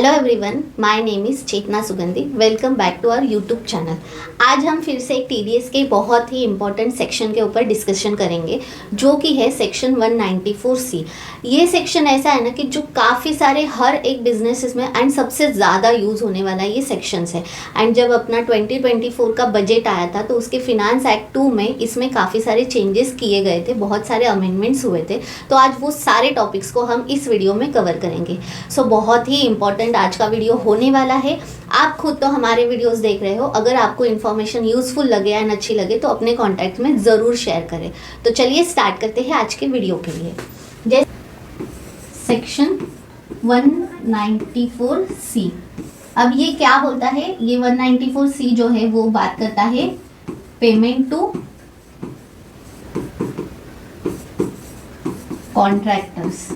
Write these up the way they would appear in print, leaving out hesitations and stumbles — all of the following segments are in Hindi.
Hello everyone, my name is Chetna Sugandhi. Welcome back to our YouTube channel. आज हम फिर से एक टीडीएस के बहुत ही इंपॉर्टेंट सेक्शन के ऊपर डिस्कशन करेंगे, जो कि है सेक्शन 194C। ये सेक्शन ऐसा है ना कि जो काफ़ी सारे हर एक बिजनेसेस में एंड सबसे ज़्यादा यूज़ होने वाला ये सेक्शंस है। एंड जब अपना 2024 का बजट आया था तो उसके फिनांस एक्ट 2 में इसमें काफ़ी सारे चेंजेस किए गए थे, बहुत सारे अमेंडमेंट्स हुए थे। तो आज वो सारे टॉपिक्स को हम इस वीडियो में कवर करेंगे। सो बहुत ही इंपॉर्टेंट आज का वीडियो होने वाला है। आप खुद तो हमारे वीडियोस देख रहे हो, अगर आपको इन्फॉर्मेशन यूजफुल लगे एंड अच्छी लगे तो अपने कॉन्टैक्ट में ज़रूर शेयर करें। तो चलिए स्टार्ट करते हैं आज के वीडियो के लिए। जैसे सेक्शन 194C, अब ये क्या बोलता है? ये 194C जो है वो बात करता है payment to contractors,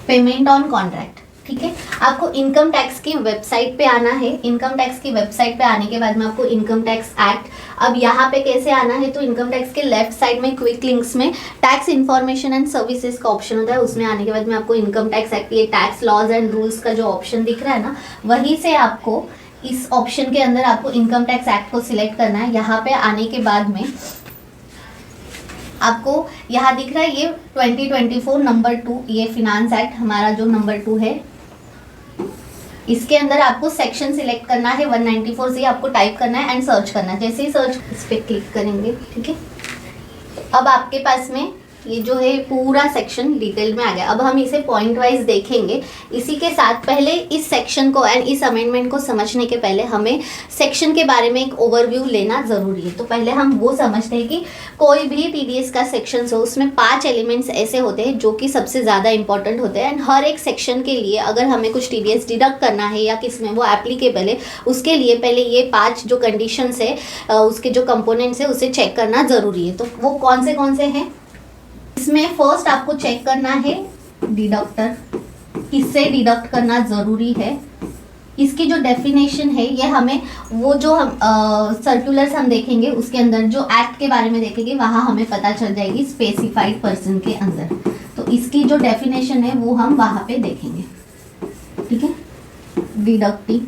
payment on contract. ठीक है, आपको इनकम टैक्स की वेबसाइट पे आना है। इनकम टैक्स की वेबसाइट पे आने के बाद में आपको इनकम टैक्स एक्ट, अब यहाँ पे कैसे आना है तो इनकम टैक्स के लेफ्ट साइड में क्विक लिंक्स में टैक्स इन्फॉर्मेशन एंड सर्विसेज का ऑप्शन होता है। उसमें आने के बाद में आपको इनकम टैक्स एक्ट, ये टैक्स लॉज एंड रूल्स का जो ऑप्शन दिख रहा है ना, वहीं से आपको इस ऑप्शन के अंदर आपको इनकम टैक्स एक्ट को सिलेक्ट करना है। यहाँ पे आने के बाद में आपको यहाँ दिख रहा है ये 2024 नंबर 2, ये फिनांस एक्ट हमारा जो नंबर 2 है, इसके अंदर आपको सेक्शन सिलेक्ट करना है 194C, आपको टाइप करना है एंड सर्च करना है। जैसे ही सर्च इस पर क्लिक करेंगे, ठीक है, अब आपके पास में ये जो है पूरा सेक्शन डिटेल में आ गया। अब हम इसे पॉइंट वाइज देखेंगे। इसी के साथ पहले इस सेक्शन को एंड इस अमेंडमेंट को समझने के पहले हमें सेक्शन के बारे में एक ओवरव्यू लेना ज़रूरी है। तो पहले हम वो समझते हैं कि कोई भी टीडीएस का सेक्शन हो उसमें 5 एलिमेंट्स ऐसे होते हैं जो कि सबसे ज़्यादा इंपॉर्टेंट होते हैं। एंड हर एक सेक्शन के लिए अगर हमें कुछ टीडीएस डिडक्ट करना है या किस में वो एप्लीकेबल है, उसके लिए पहले ये 5 जो कंडीशंस है, उसके जो कंपोनेंट्स है उसे चेक करना ज़रूरी है। तो वो कौन से हैं? इसमें फर्स्ट आपको चेक करना है डिडक्टर, किससे डिडक्ट करना ज़रूरी है। इसकी जो डेफिनेशन है ये हमें वो जो हम सर्कुलर्स हम देखेंगे उसके अंदर जो एक्ट के बारे में देखेंगे वहाँ हमें पता चल जाएगी स्पेसिफाइड पर्सन के अंदर। तो इसकी जो डेफिनेशन है वो हम वहाँ पे देखेंगे। ठीक है, डिडक्टिंग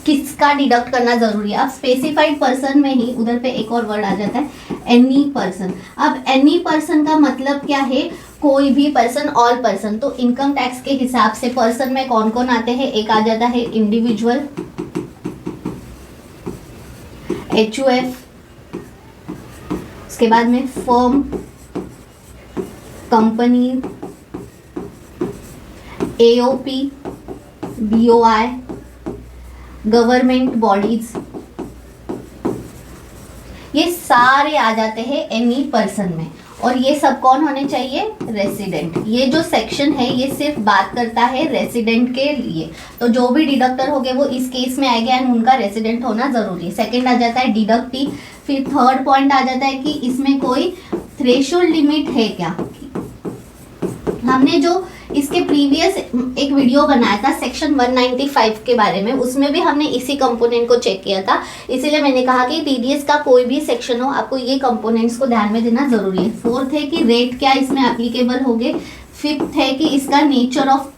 किसका डिडक्ट करना जरूरी है। अब स्पेसिफाइड पर्सन में ही उधर पे एक और वर्ड आ जाता है एनी पर्सन। अब एनी पर्सन का मतलब क्या है? कोई भी पर्सन, ऑल पर्सन। तो इनकम टैक्स के हिसाब से पर्सन में कौन कौन आते हैं? एक आ जाता है इंडिविजुअल, HUF, उसके बाद में firm, company, AOP, BOI, government bodies, ये सारे आ जाते हैं एनी पर्सन में। और ये सब कौन होने चाहिए? रेसिडेंट। ये जो सेक्शन है ये सिर्फ बात करता है रेसिडेंट के लिए। तो जो भी डिडक्टर होंगे वो इस केस में आएंगे एंड उनका रेसिडेंट होना जरूरी है। सेकंड आ जाता है डिडक्टी। फिर थर्ड पॉइंट आ जाता है कि इसमें कोई थ्रेशोल्ड लिमिट है क्या। हमने जो इसके प्रीवियस एक वीडियो बनाया था सेक्शन 195 के बारे में, उसमें भी हमने इसी कंपोनेंट को चेक किया था। इसीलिए मैंने कहा कि टीडीएस का कोई भी सेक्शन हो आपको ये कंपोनेंट्स को ध्यान में देना जरूरी है। फोर्थ है कि रेट क्या इसमें एप्लीकेबल होंगे। फिफ्थ है कि इसका नेचर ऑफ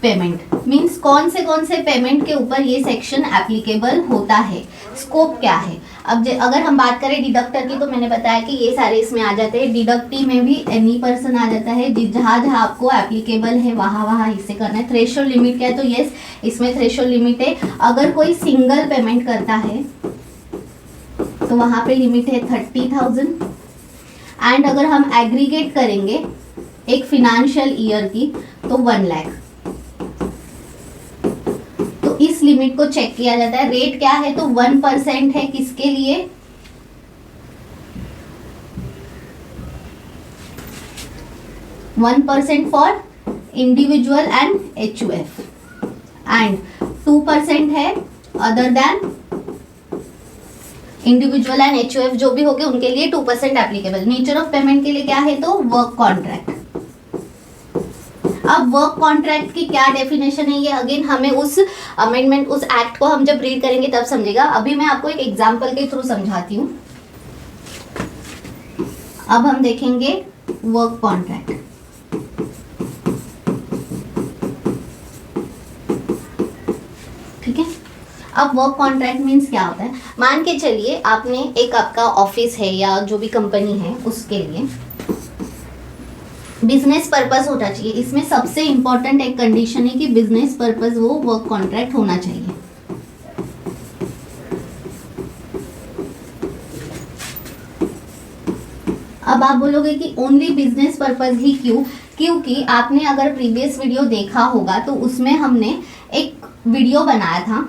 पेमेंट, मीन्स कौन से पेमेंट के ऊपर ये सेक्शन एप्लीकेबल होता है। स्कोप क्या है। अब अगर हम बात करें डिडक्टर की तो मैंने बताया कि ये सारे इसमें आ जाते हैं। डिडक्टी में भी एनी पर्सन आ जाता है। जहाँ आपको एप्लीकेबल है वहाँ इससे करना है। थ्रेशोल्ड लिमिट क्या है? तो यस, इसमें थ्रेशोल्ड लिमिट है। अगर कोई सिंगल पेमेंट करता है तो वहाँ पे लिमिट है 30,000। एंड अगर हम एग्रीगेट करेंगे एक फिनेंशियल ईयर की तो 1 लाख। इस लिमिट को चेक किया जाता है। रेट क्या है? तो 1% है किसके लिए? (1% for individual and HUF and 2% है other than individual and HUF, जो भी हो गए उनके लिए 2% एप्लीकेबल। नेचर ऑफ पेमेंट के लिए क्या है? तो वर्क कॉन्ट्रैक्ट। अब वर्क कॉन्ट्रैक्ट की क्या डेफिनेशन है ये अगेन हमें उस अमेंडमेंट, उस एक्ट को हम जब रीड करेंगे तब समझेगा। अभी मैं आपको एक एग्जांपल के थ्रू समझाती हूँ। अब हम देखेंगे वर्क कॉन्ट्रैक्ट। अब वर्क कॉन्ट्रैक्ट मीन्स क्या होता है, मान के चलिए आपने एक आपका ऑफिस है या जो भी कंपनी है उसके लिए बिजनेस पर्पस होना चाहिए। इसमें सबसे इंपॉर्टेंट एक कंडीशन है कि बिजनेस पर्पस वो वर्क कॉन्ट्रैक्ट होना चाहिए। अब आप बोलोगे कि ओनली बिजनेस पर्पस ही क्यों, क्योंकि आपने अगर प्रीवियस वीडियो देखा होगा तो उसमें हमने एक वीडियो बनाया था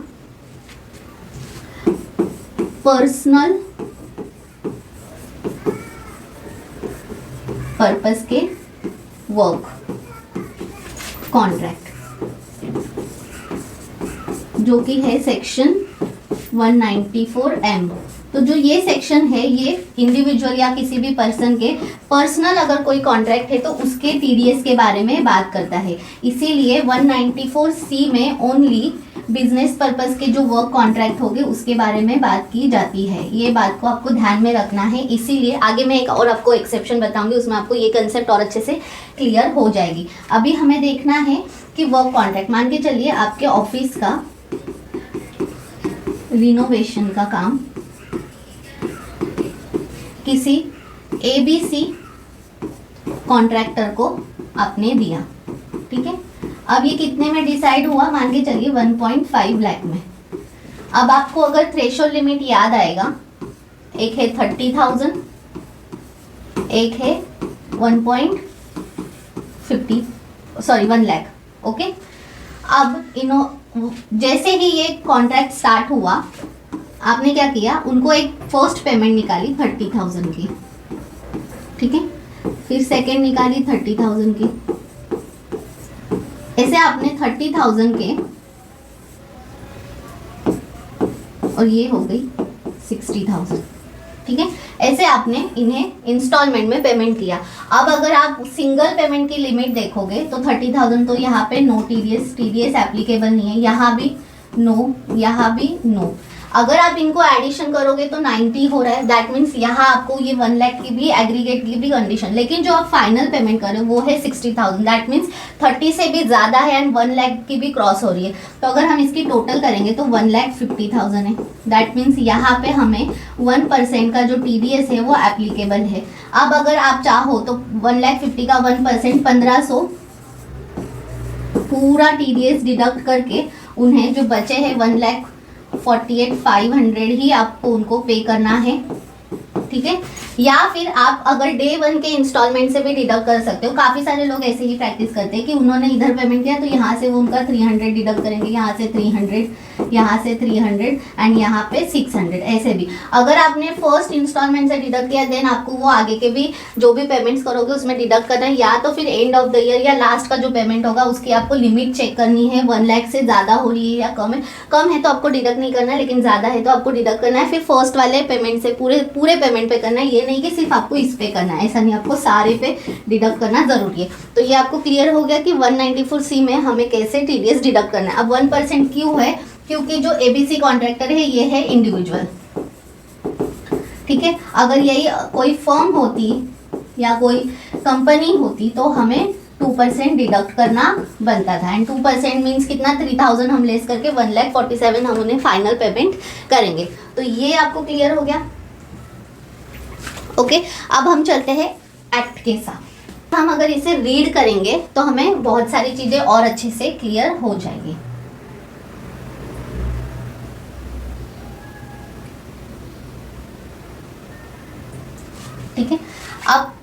पर्सनल पर्पस के वर्क कॉन्ट्रैक्ट, जो कि है सेक्शन 194M। तो जो ये सेक्शन है ये इंडिविजुअल या किसी भी पर्सन के पर्सनल अगर कोई कॉन्ट्रैक्ट है तो उसके टीडीएस के बारे में बात करता है। इसीलिए 194C में ओनली बिजनेस पर्पस के जो वर्क कॉन्ट्रैक्ट होंगे उसके बारे में बात की जाती है। ये बात को आपको ध्यान में रखना है। इसीलिए आगे मैं एक और आपको एक्सेप्शन बताऊंगी, उसमें आपको ये कंसेप्ट और अच्छे से क्लियर हो जाएगी। अभी हमें देखना है कि वर्क कॉन्ट्रैक्ट, मान के चलिए आपके ऑफिस का रिनोवेशन का काम किसी ABC कॉन्ट्रैक्टर को आपने दिया, ठीक है। अब ये कितने में डिसाइड हुआ, मान के चलिए 1.5 लाख में। अब आपको अगर थ्रेशोल्ड लिमिट याद आएगा, एक है 30,000, एक है 1 लाख, ओके। अब जैसे ही ये कॉन्ट्रैक्ट स्टार्ट हुआ आपने क्या किया, उनको एक फर्स्ट पेमेंट निकाली 30,000 की, ठीक है, फिर सेकेंड निकाली 30,000 की, ऐसे आपने 30,000 के और ये हो गई 60,000, ठीक है। ऐसे आपने इन्हें इंस्टॉलमेंट में पेमेंट किया। अब अगर आप सिंगल पेमेंट की लिमिट देखोगे तो 30,000 तो यहाँ पे नो टीडीएस एप्लीकेबल नहीं है, यहाँ भी नो, यहाँ भी नो। अगर आप इनको एडिशन करोगे तो 90 हो रहा है, दैट मीन्स यहाँ आपको ये 1 लाख की भी एग्रीगेट की भी कंडीशन, लेकिन जो आप फाइनल पेमेंट कर रहे हो वो है 60,000, दैट मीन्स 30 से भी ज़्यादा है एंड 1 लाख की भी क्रॉस हो रही है। तो अगर हम इसकी टोटल करेंगे तो 1,50,000 है, दैट मीन्स यहाँ पे हमें 1% का जो TDS है वो एप्लीकेबल है। अब अगर आप चाहो तो 1,50,000 का 1% 1,500 पूरा TDS डिडक्ट करके उन्हें जो बचे हैं 1,48,500 ही आपको उनको पे करना है, ठीक है। या फिर आप अगर डे 1 के इंस्टॉलमेंट से भी डिडक्ट कर सकते हो। काफ़ी सारे लोग ऐसे ही प्रैक्टिस करते हैं कि उन्होंने इधर पेमेंट किया तो यहाँ से वो उनका 300 डिडक्ट करेंगे, यहाँ से 300, यहाँ से 300 एंड यहाँ पे 600, ऐसे भी। अगर आपने फर्स्ट इंस्टॉलमेंट से डिडक्ट किया देन आपको वो आगे के भी जो भी पेमेंट्स करोगे उसमें डिडक्ट करना है, या तो फिर एंड ऑफ द ईयर या लास्ट का जो पेमेंट होगा उसकी आपको लिमिट चेक करनी है, 1 लाख से ज़्यादा हो रही है या कम है। कम है तो आपको डिडक्ट नहीं करना है, लेकिन ज़्यादा है तो आपको डिडक्ट करना है। फिर फर्स्ट वाले पेमेंट से पूरे पेमेंट पे करना है, ये नहीं कि सिर्फ आपको इस पे करना है, ऐसा नहीं, आपको सारे पे डिडक्ट करना जरूरी है। तो ये आपको क्लियर हो गया कि 194C में हमें कैसे TDS डिडक्ट करना है। अब 1% क्यों है, क्योंकि जो ABC कॉन्ट्रैक्टर है ये है इंडिविजुअल, ठीक है। अगर यही कोई फर्म होती या कोई कंपनी होती तो हमें 2% डिडक्ट करना बनता था, एंड 2% मीन्स कितना, 3,000 हम लेस करके 1,47,000 हम उन्हें फाइनल पेमेंट करेंगे। तो ये आपको क्लियर हो गया, ओके। अब हम चलते हैं एक्ट के साथ। हम अगर इसे रीड करेंगे तो हमें बहुत सारी चीजें और अच्छे से क्लियर हो जाएगी। ठीक है, अब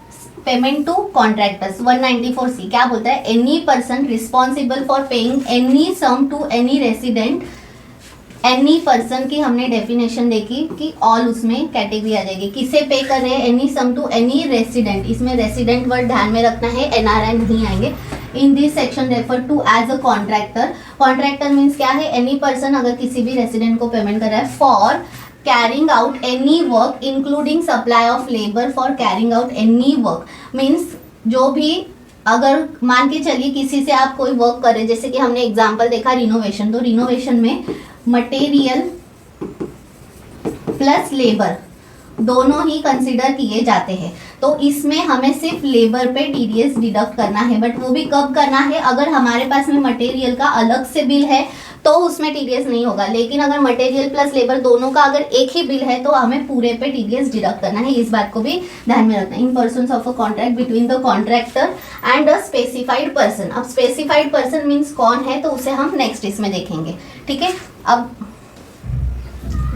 पेमेंट टू कॉन्ट्रैक्टर्स 194C क्या बोलता है, any person responsible for paying any sum to any resident. Any person की हमने डेफिनेशन देखी कि ऑल उसमें कैटेगरी आ जाएगी, किसे पे कर रहे हैं, any sum to any resident. इसमें रेसिडेंट वर्ड ध्यान में रखना है, NRI नहीं आएंगे। In this section refer to as a contractor. Contractor means क्या है, एनी पर्सन अगर किसी भी रेसिडेंट को पेमेंट कर रहा है for carrying out any work including supply of labour for carrying out any work. Means जो भी, अगर मान के चलिए किसी से आप कोई वर्क करें, जैसे कि हमने एग्जांपल देखा रिनोवेशन, तो रिनोवेशन में मटेरियल प्लस लेबर दोनों ही कंसिडर किए जाते हैं। तो इसमें हमें सिर्फ लेबर पे टीडीएस डिडक्ट करना है, बट वो भी कब करना है, अगर हमारे पास में मटेरियल का अलग से बिल है तो उसमें टीडीएस नहीं होगा, लेकिन अगर मटेरियल प्लस लेबर दोनों का अगर एक ही बिल है तो हमें पूरे पे टीडीएस डिडक्ट करना है। इस बात को भी ध्यान में रखना है। In persons of a contract between the contractor and a specified person. अब स्पेसिफाइड पर्सन मीन्स कौन है, तो उसे हम नेक्स्ट इसमें देखेंगे, ठीक है। अब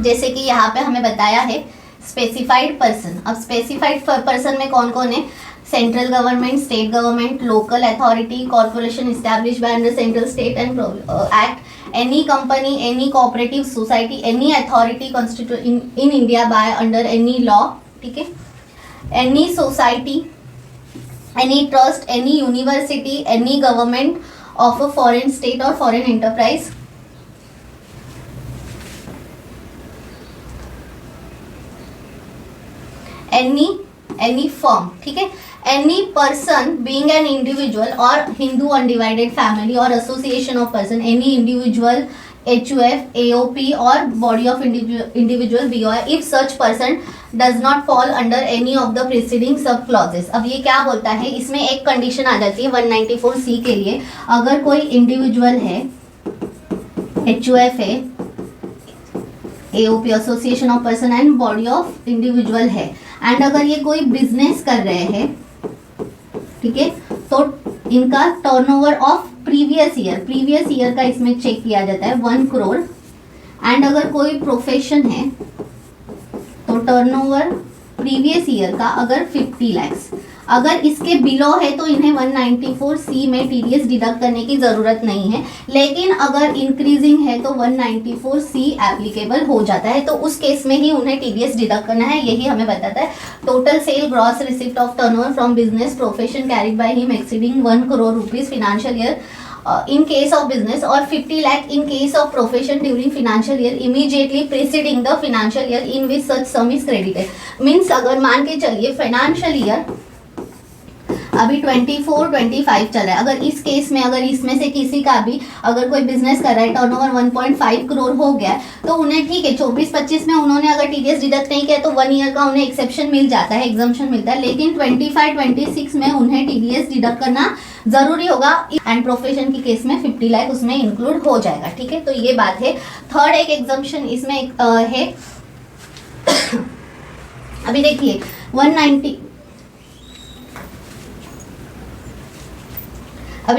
जैसे कि यहाँ पे हमें बताया है स्पेसिफाइड पर्सन। अब स्पेसिफाइड पर्सन में कौन कौन है, central government, state government, local authority, corporation established by under central state and act, any company, any cooperative society, any authority constituted in India by under any law, ठीक है, any society, any trust, any university, any government of a foreign state or foreign enterprise, any firm, ठीक है, any person being an individual or Hindu undivided family or association of person, any individual, HUF, AOP or body of individual BOI if such person does not fall under any of the preceding sub clauses। अब ये क्या बोलता है, इसमें एक कंडीशन आ जाती है 194C के लिए, अगर कोई इंडिविजुअल है, HUF है, AOP association of person and body of individual है, एंड अगर ये कोई बिजनेस कर रहे हैं, ठीक है, तो इनका टर्नओवर ऑफ प्रीवियस ईयर का इसमें चेक किया जाता है 1 करोड़, एंड अगर कोई प्रोफेशन है तो टर्नओवर प्रीवियस ईयर का अगर 50 लाख, अगर इसके बिलो है तो इन्हें 194C में टीडीएस डिडक्ट करने की ज़रूरत नहीं है, लेकिन अगर इंक्रीजिंग है तो 194C एप्लीकेबल हो जाता है, तो उस केस में ही उन्हें टीडीएस डिडक्ट करना है। यही हमें बताता है total sale gross receipt of turnover from business profession carried by him exceeding 1 crore rupees financial year in case of business or 50 lakh in case of profession during financial year immediately preceding the financial year in which such sum is credited। means अगर मान के चलिए फाइनेंशियल ईयर अभी 24-25 चल रहा है, अगर इस केस में अगर इसमें से किसी का भी अगर कोई बिजनेस कर रहा है टर्नओवर 1.5 करोड़ हो गया तो उन्हें ठीक है 24-25 में उन्होंने अगर टीडीएस डिडक्ट नहीं किया तो 1 ईयर का उन्हें एक्सेप्शन मिल जाता है, एग्जम्पशन मिलता है, लेकिन 25-26 में उन्हें टीडीएस डिडक्ट करना जरूरी होगा, एंड प्रोफेशन की केस में 50 लाख उसमें इंक्लूड हो जाएगा, ठीक है। तो ये बात है। थर्ड एक एग्जम्पशन इसमें है अभी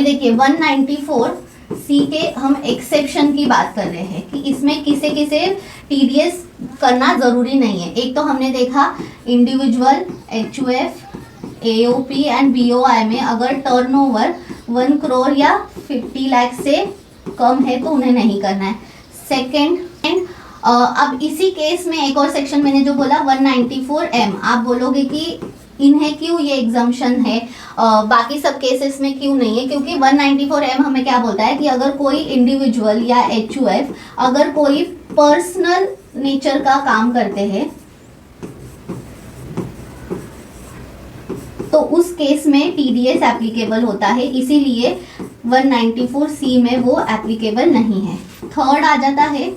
देखिए 194C के हम एक्सेप्शन की बात कर रहे हैं कि इसमें किसे किसे टीडीएस करना जरूरी नहीं है। एक तो हमने देखा individual, HUF, AOP and BOI में अगर टर्नओवर 1 करोड़ या 50 लाख से कम है तो उन्हें नहीं करना है। सेकेंड, अब इसी केस में एक और सेक्शन मैंने जो बोला 194M, आप बोलोगे कि इन्हें क्यों ये एग्जम्पशन है, बाकी सब केसेस में क्यों नहीं है, क्योंकि 194M हमें क्या बोलता है कि अगर कोई इंडिविजुअल या HUF अगर कोई पर्सनल नेचर का काम करते हैं तो उस केस में टीडीएस एप्लीकेबल होता है, इसीलिए 194C में वो एप्लीकेबल नहीं है। थर्ड आ जाता है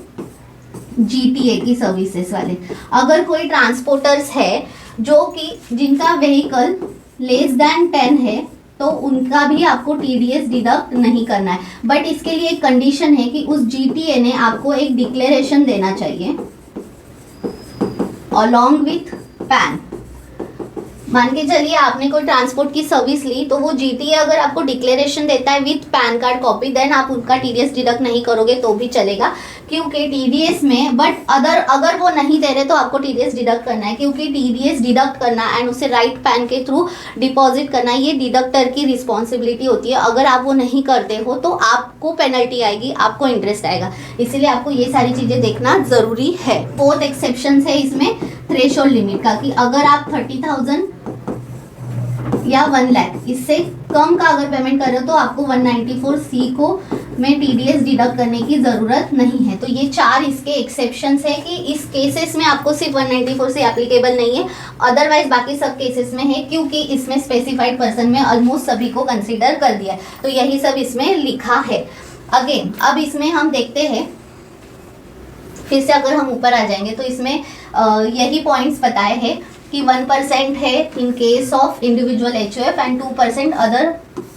GTA की सर्विसेज वाले, अगर कोई ट्रांसपोर्टर्स है जो कि जिनका व्हीकल लेस देन 10 है तो उनका भी आपको टीडीएस डिडक्ट नहीं करना है, बट इसके लिए एक कंडीशन है कि उस GTA ने आपको एक डिक्लेरेशन देना चाहिए अलॉन्ग विथ पैन। मान के चलिए आपने कोई ट्रांसपोर्ट की सर्विस ली तो वो GTA अगर आपको डिक्लेरेशन देता है with PAN card copy, then आप उनका टीडीएस डिडक्ट नहीं करोगे तो भी चलेगा, क्योंकि टीडीएस में बट अगर वो नहीं दे रहे तो आपको टीडीएस डिडक्ट करना है, क्योंकि टीडीएस डिडक्ट करना एंड उसे राइट पैन के थ्रू डिपॉजिट करना ये डिडक्टर की रिस्पॉन्सिबिलिटी होती है। अगर आप वो नहीं करते हो तो आपको पेनल्टी आएगी, आपको इंटरेस्ट आएगा, इसीलिए आपको ये सारी चीज़ें देखना ज़रूरी है। फोर्थ एक्सेप्शन है इसमें थ्रेशोल्ड लिमिट का, कि अगर आप 30,000 या 1 लाख इससे कम का अगर पेमेंट कर रहे हो तो आपको 194C को में टीडीएस डिडक्ट करने की ज़रूरत नहीं है। तो ये 4 इसके एक्सेप्शंस है कि इस केसेस में आपको सिर्फ 194C एप्लीकेबल नहीं है, अदरवाइज बाकी सब केसेस में है, क्योंकि इसमें स्पेसिफाइड पर्सन में ऑलमोस्ट सभी को कंसीडर कर दिया है, तो यही सब इसमें लिखा है। अगेन अब इसमें हम देखते हैं, फिर से अगर हम ऊपर आ जाएंगे तो इसमें यही पॉइंट्स बताए हैं कि 1% है in case of individual HUF and 2% other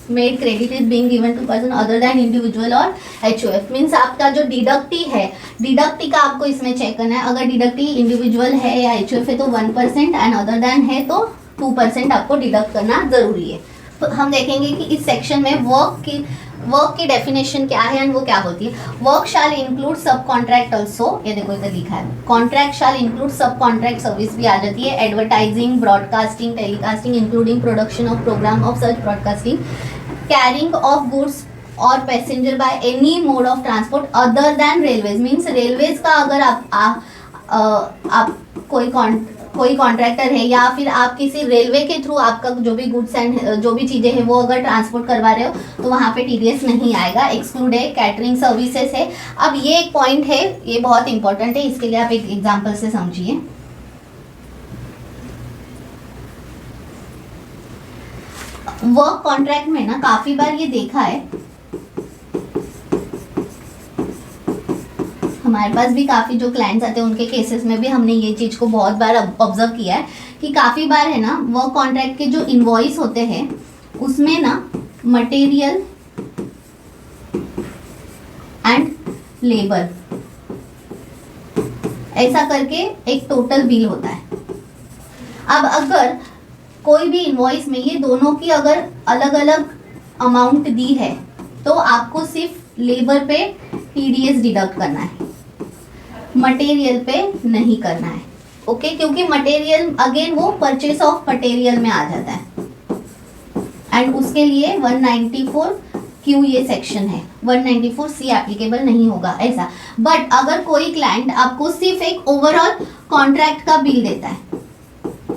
made credit is being given to person other than individual और HUF। मीन्स आपका जो डिडक्टी है, डिडक्टी का आपको इसमें चेक करना है। अगर डिडक्टी इंडिविजुअल है या HUF है तो 1% एंड अदर देन है तो 2% आपको डिडक्ट करना जरूरी है। तो हम देखेंगे कि इस सेक्शन में वर्क की डेफिनेशन क्या है एंड वो क्या होती है। Work shall include sub contract also, ये देखो इधर लिखा है, contract shall include sub contract service भी आ जाती है, advertising, broadcasting, telecasting including production of programme of such broadcasting, carrying of goods और passenger by any mode of transport other than railways. Means railways का अगर आप कोई कॉन्ट्रैक्टर है या फिर आप किसी रेलवे के थ्रू आपका जो भी गुड्स एंड जो भी चीज़ें हैं वो अगर ट्रांसपोर्ट करवा रहे हो तो वहाँ पे TDS नहीं आएगा। एक्सक्लूड है कैटरिंग सर्विसेज है। अब ये एक पॉइंट है, ये बहुत इंपॉर्टेंट है, इसके लिए आप एक एग्जांपल से समझिए। वर्क कॉन्ट्रैक्ट में ना काफ़ी बार ये देखा है, हमारे पास भी काफ़ी जो क्लाइंट्स आते हैं उनके केसेस में भी हमने ये चीज़ को बहुत बार ऑब्जर्व किया है कि काफ़ी बार है ना वर्क कॉन्ट्रैक्ट के जो इनवॉइस होते हैं उसमें ना मटेरियल एंड लेबर ऐसा करके एक टोटल बिल होता है। अब अगर कोई भी इनवॉइस में ये दोनों की अगर अलग अलग अमाउंट दी है तो आपको सिर्फ लेबर पे TDS डिडक्ट करना है, मटेरियल पे नहीं करना है। ओके, क्योंकि मटेरियल अगेन वो परचेस ऑफ मटेरियल में आ जाता है एंड उसके लिए 194Q ये सेक्शन है, 194C एप्लीकेबल नहीं होगा ऐसा। बट अगर कोई क्लाइंट आपको सिर्फ एक ओवरऑल कॉन्ट्रैक्ट का बिल देता है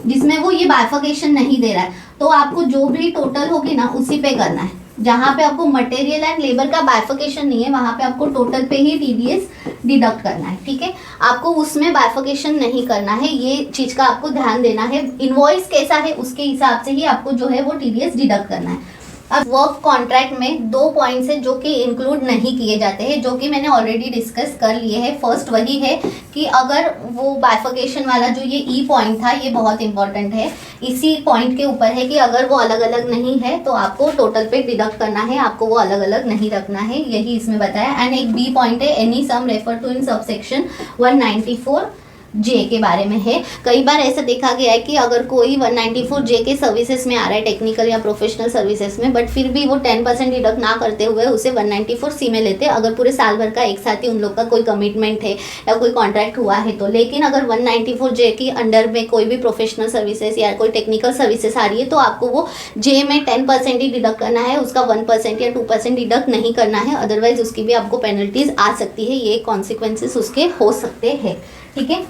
जिसमें वो ये बाइफर्केशन नहीं दे रहा है तो आपको जो भी टोटल होगी ना उसी पे करना है। जहाँ पे आपको मटेरियल एंड लेबर का बाइफर्केशन नहीं है वहाँ पे आपको टोटल पे ही TDS डिडक्ट करना है। ठीक है, आपको उसमें बाइफर्केशन नहीं करना है, ये चीज़ का आपको ध्यान देना है। इनवॉइस कैसा है उसके हिसाब से ही आपको जो है वो TDS डिडक्ट करना है। अब वर्क कॉन्ट्रैक्ट में 2 पॉइंट्स है जो कि इंक्लूड नहीं किए जाते हैं, जो कि मैंने ऑलरेडी डिस्कस कर लिए हैं। फर्स्ट वही है कि अगर वो बाइफर्केशन वाला जो ये E पॉइंट था ये बहुत इंपॉर्टेंट है, इसी पॉइंट के ऊपर है कि अगर वो अलग अलग नहीं है तो आपको टोटल पे डिडक्ट करना है, आपको वो अलग अलग नहीं रखना है, यही इसमें बताया। एंड एक B पॉइंट है any sum refer to in subsection 194J के बारे में है। कई बार ऐसा देखा गया है कि अगर कोई 194J के सर्विसेज में आ रहा है, टेक्निकल या प्रोफेशनल सर्विसेज में, बट फिर भी वो 10% डिडक्ट ना करते हुए उसे 194C में लेते अगर पूरे साल भर का एक साथ ही उन लोग का कोई कमिटमेंट है या कोई कॉन्ट्रैक्ट हुआ है तो। लेकिन अगर 194J की अंडर में कोई भी प्रोफेशनल सर्विसेज या कोई टेक्निकल सर्विसेज आ रही है तो आपको वो J में 10% ही डिडक्ट करना है, उसका 1% या 2% डिडक्ट नहीं करना है, अदरवाइज उसकी भी आपको पेनल्टीज आ सकती है, ये कॉन्सिक्वेंसेस उसके हो सकते हैं। ठीक है,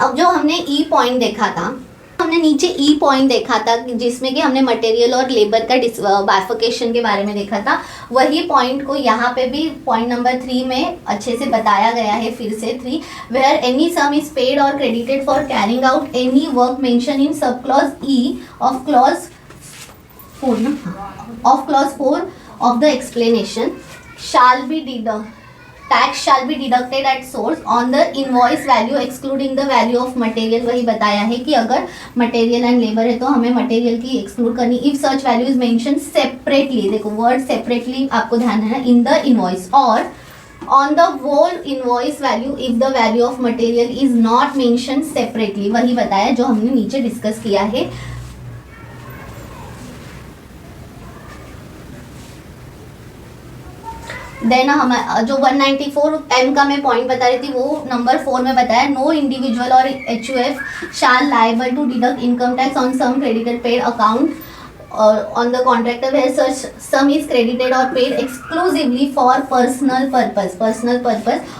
अब जो हमने E पॉइंट देखा था, हमने नीचे E पॉइंट देखा था जिसमें कि हमने मटेरियल और लेबर का बाइफर्केशन के बारे में देखा था, वही पॉइंट को यहाँ पे भी पॉइंट नंबर 3 में अच्छे से बताया गया है। फिर से 3 where any sum is paid और credited for carrying out any work mention in sub clause E of clause 4 of the explanation shall be tax shall be deducted at source on the invoice value excluding the value of material। वही बताया है कि अगर मटेरियल एंड लेबर है तो हमें मटेरियल की एक्सक्लूड करनी। If such value is mention separately, देखो वर्ड सेपरेटली आपको ध्यान देना, इन द इनवॉइस और on the whole invoice value if the value of material is not mention separately, वही बताया जो हमने नीचे डिस्कस किया है। देन हम जो 194M का मैं पॉइंट बता रही थी वो नंबर 4 में बताया, नो इंडिविजुअल और HUF shall liable to deduct income tax on sum credited paid account on the contractor where such sum is credited or paid exclusively for personal purpose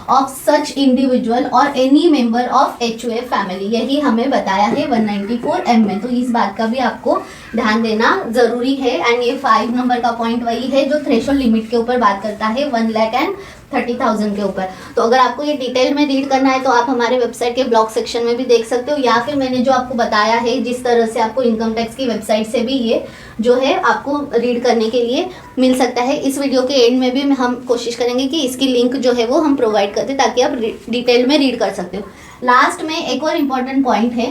of such individual or any member of HUF family। यही हमें बताया है 194M में, तो इस बात का भी आपको ध्यान देना ज़रूरी है। एंड ये 5 नंबर का पॉइंट वही है जो थ्रेशोल्ड लिमिट के ऊपर बात करता है 1,30,000 के ऊपर। तो अगर आपको ये डिटेल में रीड करना है तो आप हमारे वेबसाइट के ब्लॉग सेक्शन में भी देख सकते हो, या फिर मैंने जो आपको बताया है जिस तरह से आपको इनकम टैक्स की वेबसाइट से भी ये जो है आपको रीड करने के लिए मिल सकता है। इस वीडियो के एंड में भी हम कोशिश करेंगे कि इसकी लिंक जो है वो हम प्रोवाइड करते ताकि आप डिटेल में रीड कर सकते हो। लास्ट में एक और इम्पॉर्टेंट पॉइंट है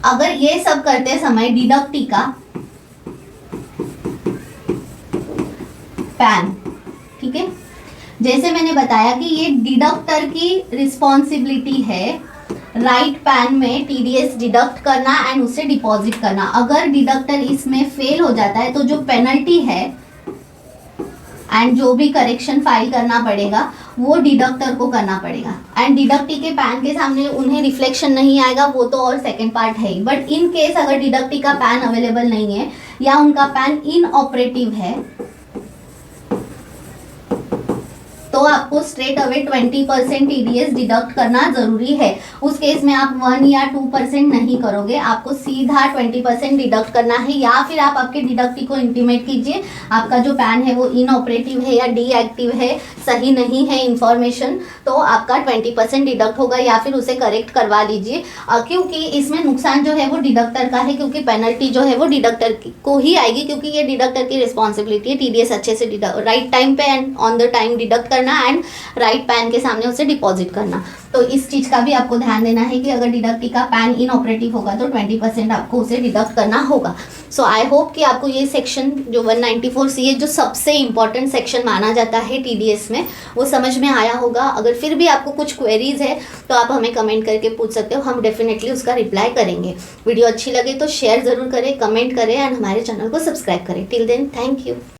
अगर ये सब करते समय डिडक्टी का पैन, ठीक है, जैसे मैंने बताया कि ये डिडक्टर की रिस्पॉन्सिबिलिटी है राइट पैन में टीडीएस डिडक्ट करना एंड उससे डिपॉजिट करना। अगर डिडक्टर इसमें फेल हो जाता है तो जो पेनल्टी है एंड जो भी करेक्शन फाइल करना पड़ेगा वो डिडक्टर को करना पड़ेगा। एंड डिडक्टी के पैन के सामने उन्हें रिफ्लेक्शन नहीं आएगा, वो तो और सेकंड पार्ट है ही। बट इन केस अगर डिडक्टी का पैन अवेलेबल नहीं है या उनका पैन इनऑपरेटिव है तो आपको स्ट्रेट अवे 20% टीडीएस डिडक्ट करना जरूरी है। उस केस में आप 1 या 2% नहीं करोगे, आपको सीधा 20% डिडक्ट करना है। या फिर आप आपके डिडक्टी को इंटीमेट कीजिए आपका जो पैन है वो इनऑपरेटिव है या डीएक्टिव है, सही नहीं है इंफॉर्मेशन, तो आपका 20% डिडक्ट होगा या फिर उसे करेक्ट करवा लीजिए। क्योंकि इसमें नुकसान जो है वो डिडक्टर का है, क्योंकि पेनल्टी जो है वो डिडक्टर को ही आएगी, क्योंकि ये डिडक्टर की रिस्पॉन्सिबिलिटी है टीडीएस अच्छे से राइट टाइम पे and on the time deduct करना एंड राइट पैन के सामने उसे डिपॉजिट करना। तो इस चीज का भी आपको ध्यान देना है कि अगर डिडक्टी का पैन इनऑपरेटिव होगा तो 20% आपको उसे डिडक्ट करना होगा। सो आई होप कि आपको ये सेक्शन जो 194C है, जो सबसे इंपॉर्टेंट सेक्शन माना जाता है टीडीएस में, वो समझ में आया होगा। अगर फिर भी आपको कुछ क्वेरीज है तो आप हमें कमेंट करके पूछ सकते हो, हम डेफिनेटली उसका रिप्लाई करेंगे। वीडियो अच्छी लगे तो शेयर जरूर करें, कमेंट करें एंड हमारे चैनल को सब्सक्राइब करें। Till then, thank you.